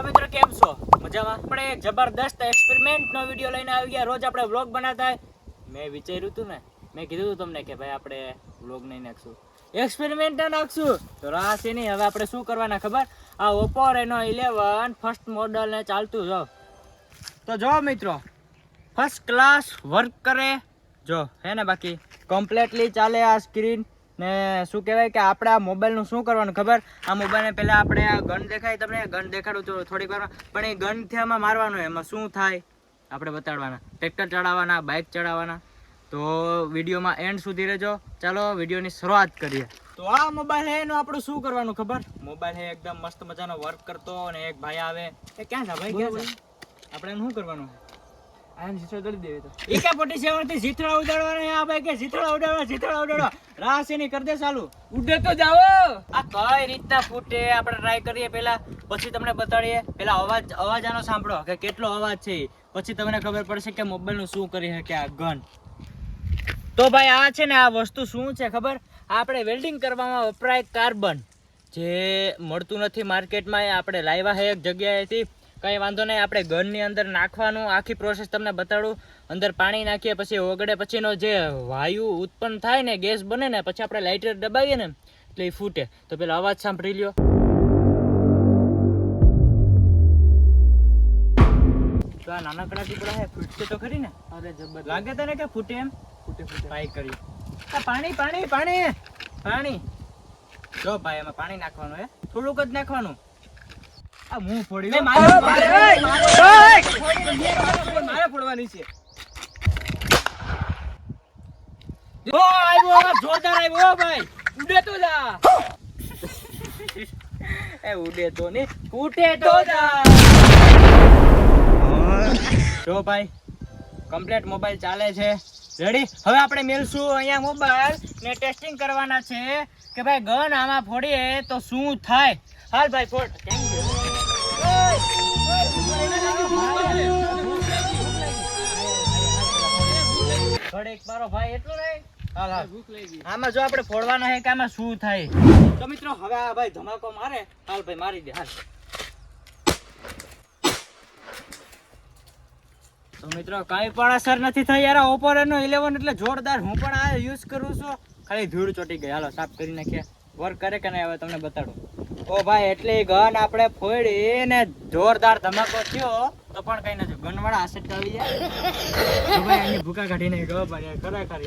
મિત્રો કેમ છો? મજામાં? આપણે એક જબરદસ્ત એક્સપેરિમેન્ટનો વિડિયો લઈને આવી ગયા. રોજ આપણે વ્લોગ બનાવતા હોય. મેં વિચાર્યું હતું ને, મેં કીધું હતું તમને કે ભાઈ આપણે વ્લોગ નહીં નાખશું, એક્સપેરિમેન્ટ નાખશું. તો રાસ એ નહીં, હવે આપણે શું કરવાના ખબર? આ Oppo Reno 11 ફર્સ્ટ મોડલ ને ચાલતું જો. તો જો મિત્રો, ફર્સ્ટ ક્લાસ વર્ક કરે જો, હે ને? બાકી કમ્પ્લીટલી ચાલે આ સ્ક્રીન ને. શું કહેવાય કે આપણે આ મોબાઈલનું શું કરવાનું ખબર? આ મોબાઈલને પહેલાં આપણે આ ગન દેખાય, તમને ગન દેખાડું તો થોડીક વારમાં, પણ એ ગનથી આમાં મારવાનું, એમાં શું થાય આપણે બતાડવાના. Tractor ચડાવવાના, bike ચડાવવાના. તો વિડીયોમાં એન્ડ સુધી રહેજો. ચાલો વિડીયોની શરૂઆત કરીએ. તો આ મોબાઈલ હે એનું આપણું શું કરવાનું ખબર? મોબાઈલ હે એકદમ મસ્ત મજાનો વર્ક કરતો, અને એક ભાઈ આવે. એ ક્યાં છે ભાઈ? ક્યાં છે? આપણે એનું શું કરવાનું? આને જીથડા ઉડાડી દેવી. તો AK-47 થી જીથડા ઉડાડવાના. આ ભાઈ કે જીથડા ઉડાડવા રાસ એની કરી દે ચાલુ. ઉડે તો જાઓ. આ કઈ રીતના ફૂટે આપણે ટ્રાય કરીએ પહેલા, પછી તમને બતાડીએ. પહેલા અવાજ આનો સાંભળો કે કેટલો અવાજ છે, પછી તમને ખબર પડશે કે મોબાઈલ નું શું કરી શકે આ ગન. તો ભાઈ આ છે ને, આ વસ્તુ શું છે ખબર? આપણે વેલ્ડિંગ કરવામાં વપરાય કાર્બન, જે મળતું નથી માર્કેટમાં. એ આપણે લાવ્યા છે એક જગ્યાએથી. કંઈ વાંધો નહીં, આપણે ગનની અંદર નાખવાનું. આખી પ્રોસેસ તમને બતાડું. અંદર પાણી નાખીએ, પછી ઓગળે પછીનો જે વાયુ ઉત્પન્ન થાય ને, ગેસ બને ને, પછી આપણે લાઇટર દબાવીએ ને એટલે એ ફૂટે. તો પેલા અવાજ સાંભળી લ્યો. તો આ નાનકડા ટીપડા હે, ફૂટશે તો ખરી ને? અરે જબર લાગે તને કે ફૂટે એમ? ફૂટે ટ્રાય કરી. આ પાણી પાણી પાણી પાણી જો ભાઈ, એમાં પાણી નાખવાનું હે, થોડુંક જ નાખવાનું. આ મું ફોડી મારે ફોડવાની છે. ઓ આવ્યો, જોરદાર આવ્યો ભાઈ. ઉડે તો જા. એ ઉડે તો ને, ફૂટે તો જા. જો ભાઈ, કમ્પ્લીટ મોબાઈલ ચાલે છે. રેડી? હવે આપણે મેલશું અહીંયા મોબાઈલ ને ટેસ્ટિંગ કરવાના છે કે ભાઈ ગન આમાં ફોડીએ તો શું થાય. હાલ ભાઈ ફોડ. આમાં જો આપણે ફોડવાના છે કે આમાં શું થાય. તો મિત્રો હવે આ ભાઈ ધમાકો મારે. હાલ ભાઈ મારી દે. હાલ. તો મિત્રો કાંઈ પણ અસર નથી થઈ યાર. Oppo Reno 11 એટલે જોરદાર. હું પણ આ યુઝ કરું છું. ખાલી ધૂળ ચોટી ગઈ. હાલો સાફ કરી નાખીએ. વર્ક કરે કે નહીં હવે તમને બતાડું. ઓ ભાઈ, એટલે ગન આપણે ફોડી ને જોરદાર ધમાકો થયો. તો પણ કઈ નથી, ગન વાળા આસેટ આવી જાય. તો ભાઈ આની ભૂકા કાઢીને ગયો ભાઈ, ખરેખર.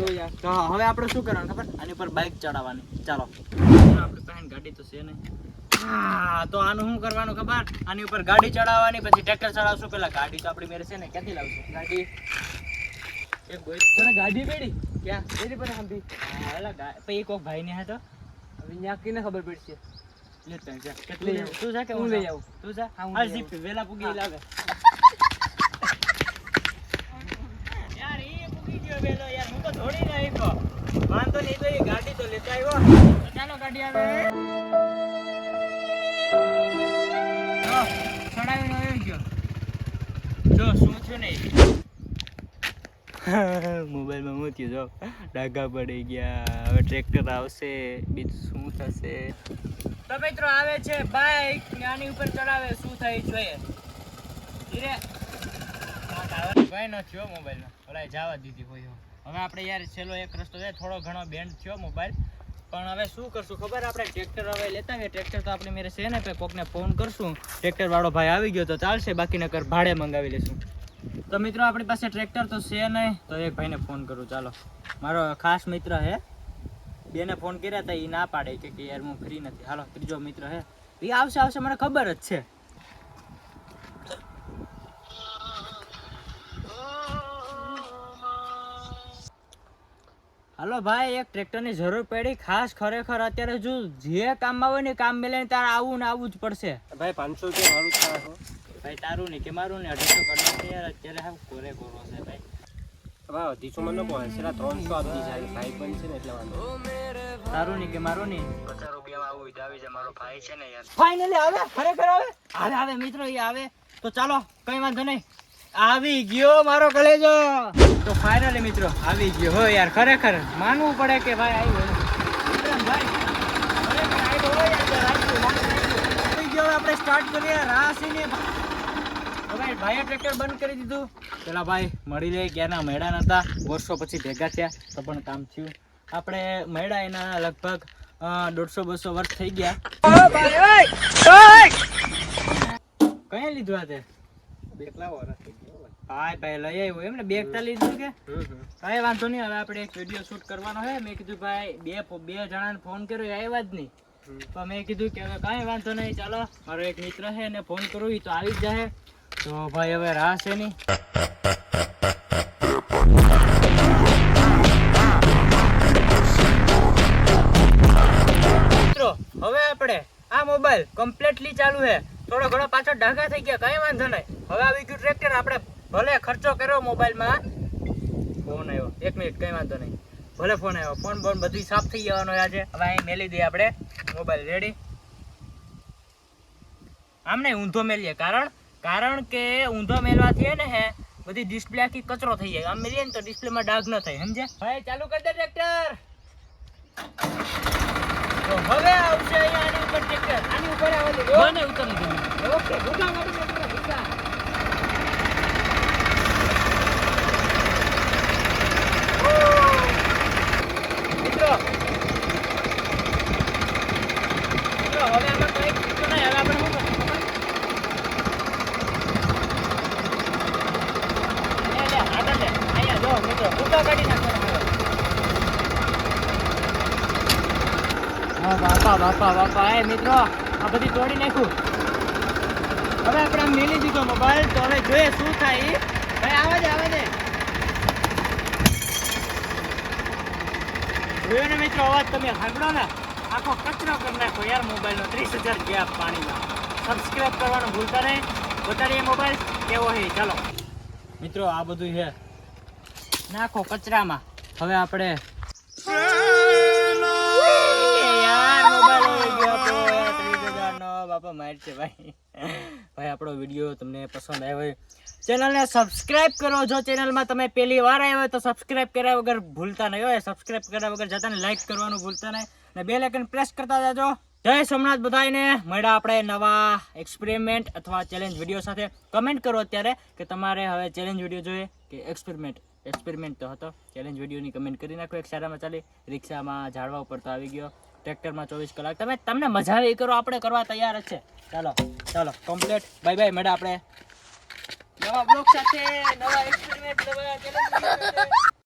તો હવે આપણે શું કરવાનું ખબર? આની ઉપર બાઇક ચડાવવાની. ચાલો, આપણી પાસે ગાડી તો છે નહીં. હા, તો આનું શું કરવાનું ખબર? આની ઉપર ગાડી ચડાવવાની, પછી ટ્રેક્ટર ચડાવશું. પેલા ગાડી તો આપણી મેરે છે ને, ક્યાંથી લાવશું ગાડી? એક બોય તને ગાડી પેડી ક્યાં એની પર સાંભળી. હા, એલા પછી કોક ભાઈ ને હતો, હવે ત્યાં કીને ખબર પડશે. લેતા જા. કેટલી તું જા કે હું લઈ આવું? તું જા. હા, જીપ વેલા પૂગી લાવે. યાર એ પૂગી ગયો વેલો યાર. હું તો દોડી ન આવ્યો. વાંધો નહીં, તો એ ગાડી તો લેતા આવ્યો. ચાલો ગાડી આવે. જો ચડાવીને આવી ગયો. જો શું છે ને, મોબાઈલમાં હું થયું જો, ડાઘા પડી ગયા. હવે ટ્રેક્ટર આવશે, બીજું શું થશે? તો મિત્રો આવે છે બાઈક, આની ઉપર ચડાવે, શું થાય જોઈએ. ધીરે ભાઈ ન થયો મોબાઈલમાં, ઓલા જવા દીધી હોય. હવે આપણે યાર છેલ્લો એક રસ્તો છે, થોડો ઘણો બેન્ડ થયો મોબાઈલ. પણ હવે શું કરશું ખબર? આપણે ટ્રેક્ટર હવે લેતા આવીએ. ટ્રેક્ટર તો આપણી મેરે છે ને, કોકને ફોન કરશું. ટ્રેક્ટર વાળો ભાઈ આવી ગયો તો ચાલશે, બાકી નકર ભાડે મંગાવી લેશું. તો મિત્રો આપણી પાસે ટ્રેક્ટર તો છે નહીં, તો એક ભાઈને ફોન કરું. ચાલો, મારો ખાસ મિત્ર હે. બેને ફોન કર્યા હતા, એ ના પાડે કે યાર હું ફ્રી નથી. હાલો, ત્રીજો મિત્ર હે, એ આવશે મને ખબર જ છે. હાલો ભાઈ, એક ટ્રેક્ટરની જરૂર પડી ખાસ. ખરેખર અત્યારે જો જે કામમાં હોય ને કામ મેલે તારે આવું ને આવું જ પડશે. ભાઈ 500 કે મારું થાય ભાઈ, તારું નહીં કે મારું ને 250 કરવું છે યાર. અત્યારે હા કોરે કોરો છે ભાઈ. ભાઈ 250 મને કહો, સેલા 300 આપી જાય. ભાઈ બન છે ને એટલે વાંધો. તારું નહીં કે મારું નહીં, 50 રૂપિયામાં આવું જ આવી જાય. મારો ભાઈ છે ને યાર. ફાઇનલી આવે, ખરેખર આવે મિત્રો. એ આવે તો ચાલો, કઈ વાંધો નહીં. આવી ગયો મારો કલેજો. તો ફાઇનલી મિત્રો આવી ગયો હો યાર. ખરેખર માનવું પડે કે ભાઈ આવ્યો. ભાઈ ખરેખર આવ્યો યાર. આપણે સ્ટાર્ટ કરીએ. રાસીને ભાઈ ભાઈએ ટ્રેક્ટર બંધ કરી દીધું. પેલા ભાઈ મળી લે ક્યાંના મેળા નતા, વર્ષો પછી ભેગા થયા તો પણ કામ થયું. આપણે મેળા એના લગભગ 150-200 વર્ષ થઈ ગયા. કઈ લીધું આ તે? કેટલા વર્ષ થઈ ગયા ભાઈ ભાઈ લઈ આવ્યો એમને બેગ તા લીધું કે કઈ વાંધો નહીં. હવે આપણે એક વિડીયો શૂટ કરવાનો છે. મેં કીધું ભાઈ બે જણાને ફોન કર્યો આવ્યા જ નહીં, તો મેં કીધું કે હવે કાંઈ વાંધો નહીં, ચાલો મારો એક મિત્ર છે એને ફોન કરું, એ તો આવી જ જાય. તો ભાઈ હવે રાહ છે નહીં. મિત્રો હવે આપણે આ મોબાઈલ કમ્પ્લીટલી ચાલુ છે. થોડો ઘણો પાછળ ડાઘા થઈ ગયા, કઈ વાંધો નહીં. હવે આવી ગયું ટ્રેક્ટર. આપણે ભલે ખર્ચો કર્યો મોબાઈલમાં. ફોન આવ્યો, 1 મિનિટ, કઈ વાંધો નહીં. ભલે ફોન આવ્યો, ફોન બધું સાફ થઈ જવાનો આજે. હવે અહીં મેલી દઈએ આપણે મોબાઈલ. રેડી? આમ નહીં, ઊંધો મેલીએ. કારણ કે ઊંધો મેલવાથી ને હે બધી ડિસ્પ્લે આખી કચરો થઈ જાય. આમ મેલીએ ને તો ડિસ્પ્લેમાં ડાઘ ન થાય, સમજ્યા? ભાઈ ચાલુ કરી દે ટ્રેક્ટર. તો હવે આવશે અહીંયા આની ઉપર ટ્રેક્ટર. આની ઉપર આવવા દે. મને ઉતરી ગયું. ઓકે, ગુગા ગાડી ટ્રેક્ટર ગુગા. મિત્રો હવે આમાં કંઈ કીધું નહીં. હવે આપણે શું કરશું? આગળ લે. અહીંયા જો મિત્રો ગુગા કાઢી નાખવાનો. બાપા એ મિત્રો આ બધી તોડી નાખ્યું. હવે આપણે આમ મેલી દીધો મોબાઈલ. તો હવે જોઈએ શું થાય. ભાઈ આવા દે જોયો ને મિત્રો અવાજ તમે સાંભળો ને, આખો કચરો કરી નાખો યાર મોબાઈલનો. 30,000 ગયા પાણીમાં. સબસ્ક્રાઇબ કરવાનું ભૂલતા નહીં. બતાડીએ મોબાઈલ કેવો છે. ચાલો મિત્રો આ બધું છે નાખો કચરામાં. હવે આપણે બાપા માર છે ભાઈ. આપણો વિડીયો તમને પસંદ આવ્યો હોય ચેનલને સબસ્ક્રાઇબ કરો. જો ચેનલમાં તમે પહેલી વાર આવ્યા હોય તો સબસ્ક્રાઇબ કર્યા વગર ભૂલતા નહીં હોય. સબસ્ક્રાઇબ કર્યા વગર જતા ને લાઈક કરવાનું ભૂલતા નહીં, અને બેલ આઇકન પ્રેસ કરતા જાજો. જય સોમનાથ બધાને. મળ્યા આપણે નવા એક્સપેરિમેન્ટ અથવા ચેલેન્જ વિડીયો સાથે. કમેન્ટ કરો અત્યારે કે તમારે હવે ચેલેન્જ વિડીયો જોઈએ કે એક્સપેરિમેન્ટ તો હતો. ચેલેન્જ વિડીયોની કમેન્ટ કરી નાખો. એક સારામાં ચાલી, રિક્ષામાં, ઝાડવા ઉપર તો આવી ગયો, ટ્રેક્ટરમાં 24 કલાક. તમને મજા આવે એ કરો, આપણે કરવા તૈયાર જ છે. ચાલો કમ્પ્લીટ. Bye bye. મળ્યા આપણે નવા બ્લોગ સાથે, નવા એક્સપેરિમેન્ટ, નવા ચેલેન્જ.